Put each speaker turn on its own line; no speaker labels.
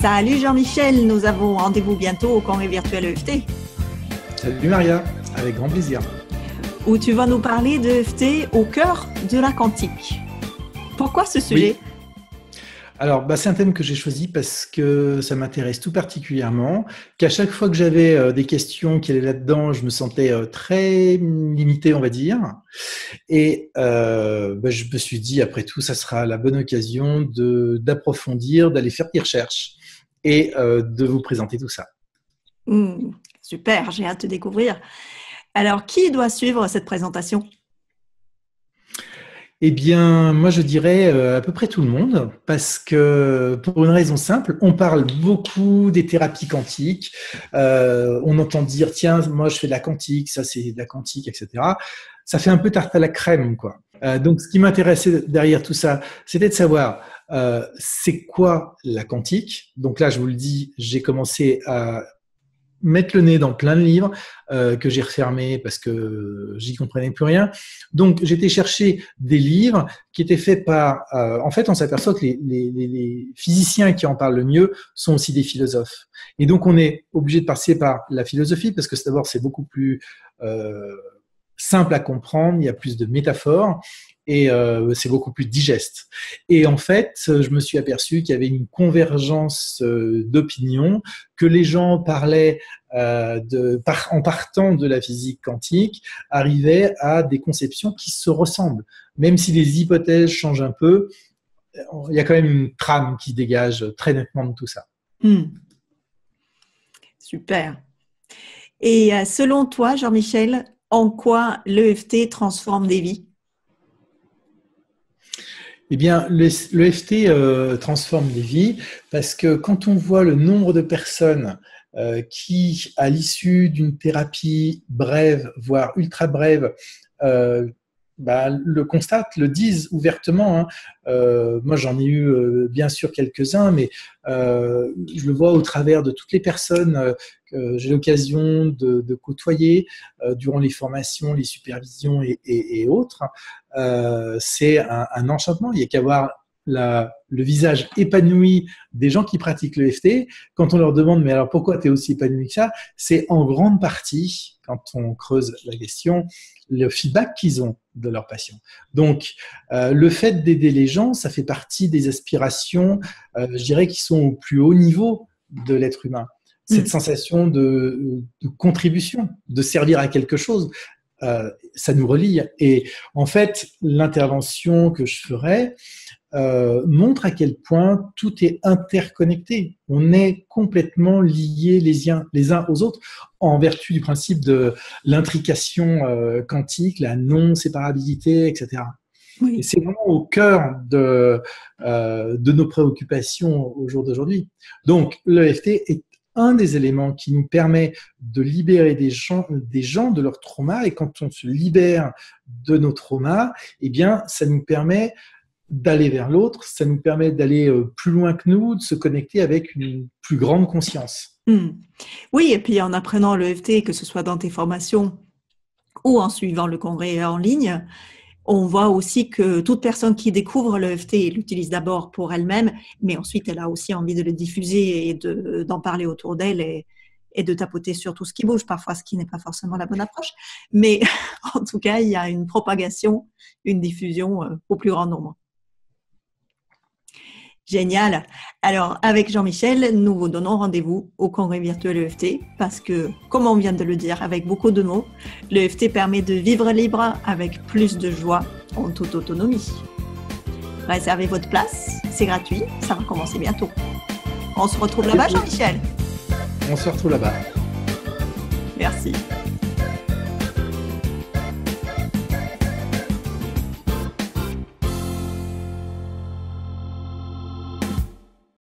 Salut Jean-Michel, nous avons rendez-vous bientôt au Congrès virtuel EFT.
Salut Maria, avec grand plaisir.
Où tu vas nous parler de EFT au cœur de la quantique. Pourquoi ce sujet ?
Oui. Alors, c'est un thème que j'ai choisi parce que ça m'intéresse tout particulièrement, qu'à chaque fois que j'avais des questions qui allaient là-dedans, je me sentais très limité, on va dire. Et je me suis dit, après tout, ça sera la bonne occasion d'approfondir, d'aller faire des recherches et de vous présenter tout ça.
Super, j'ai hâte de découvrir. Alors, qui doit suivre cette présentation ?
Eh bien, moi, je dirais à peu près tout le monde, parce que pour une raison simple, on parle beaucoup des thérapies quantiques. On entend dire, tiens, moi, je fais de la quantique, ça, c'est de la quantique, etc. Ça fait un peu tarte à la crème, quoi. Donc, ce qui m'intéressait derrière tout ça, c'était de savoir c'est quoi la quantique. Donc là, je vous le dis, j'ai commencé à mettre le nez dans plein de livres que j'ai refermés parce que j'y comprenais plus rien. Donc, j'ai été chercher des livres qui étaient faits par... en fait, on s'aperçoit que les physiciens qui en parlent le mieux sont aussi des philosophes. Et donc, on est obligé de passer par la philosophie parce que d'abord, c'est beaucoup plus simple à comprendre, il y a plus de métaphores et c'est beaucoup plus digeste. Et en fait, je me suis aperçu qu'il y avait une convergence d'opinions, que les gens parlaient en partant de la physique quantique, arrivaient à des conceptions qui se ressemblent. Même si les hypothèses changent un peu, il y a quand même une trame qui dégage très nettement de tout ça.
Super. Et selon toi, Jean-Michel, en quoi l'EFT transforme des vies ?
Eh bien, l'EFT transforme des vies parce que quand on voit le nombre de personnes qui, à l'issue d'une thérapie brève, voire ultra brève, le constatent, le disent ouvertement. Moi, j'en ai eu bien sûr quelques-uns, mais je le vois au travers de toutes les personnes que j'ai l'occasion de côtoyer durant les formations, les supervisions et autres. C'est un enchantement. Il n'y a qu'à voir le visage épanoui des gens qui pratiquent l'EFT. Quand on leur demande « mais alors pourquoi tu es aussi épanoui que ça ?» C'est en grande partie, quand on creuse la question, le feedback qu'ils ont de leurs patients. Donc, le fait d'aider les gens, ça fait partie des aspirations, je dirais, qui sont au plus haut niveau de l'être humain. Cette sensation de contribution, de servir à quelque chose, ça nous relie. Et en fait, l'intervention que je ferai montre à quel point tout est interconnecté. On est complètement liés les uns aux autres en vertu du principe de l'intrication quantique, la non-séparabilité, etc. Oui. Et c'est vraiment au cœur de nos préoccupations au jour d'aujourd'hui. Donc, l'EFT est un des éléments qui nous permet de libérer des gens de leur trauma. Et quand on se libère de nos traumas, eh bien, ça nous permet d'aller vers l'autre, ça nous permet d'aller plus loin que nous, de se connecter avec une plus grande conscience.
Oui, et puis en apprenant l'EFT, que ce soit dans tes formations ou en suivant le congrès en ligne, on voit aussi que toute personne qui découvre l'EFT l'utilise d'abord pour elle-même, mais ensuite elle a aussi envie de le diffuser et d'en parler autour d'elle et de tapoter sur tout ce qui bouge, parfois ce qui n'est pas forcément la bonne approche. Mais en tout cas, il y a une propagation, une diffusion au plus grand nombre. Génial. Alors, avec Jean-Michel, nous vous donnons rendez-vous au Congrès virtuel EFT parce que, comme on vient de le dire avec beaucoup de mots, l'EFT permet de vivre libre avec plus de joie en toute autonomie. Réservez votre place, c'est gratuit, ça va commencer bientôt. On se retrouve là-bas, Jean-Michel ?
On se retrouve là-bas.
Merci.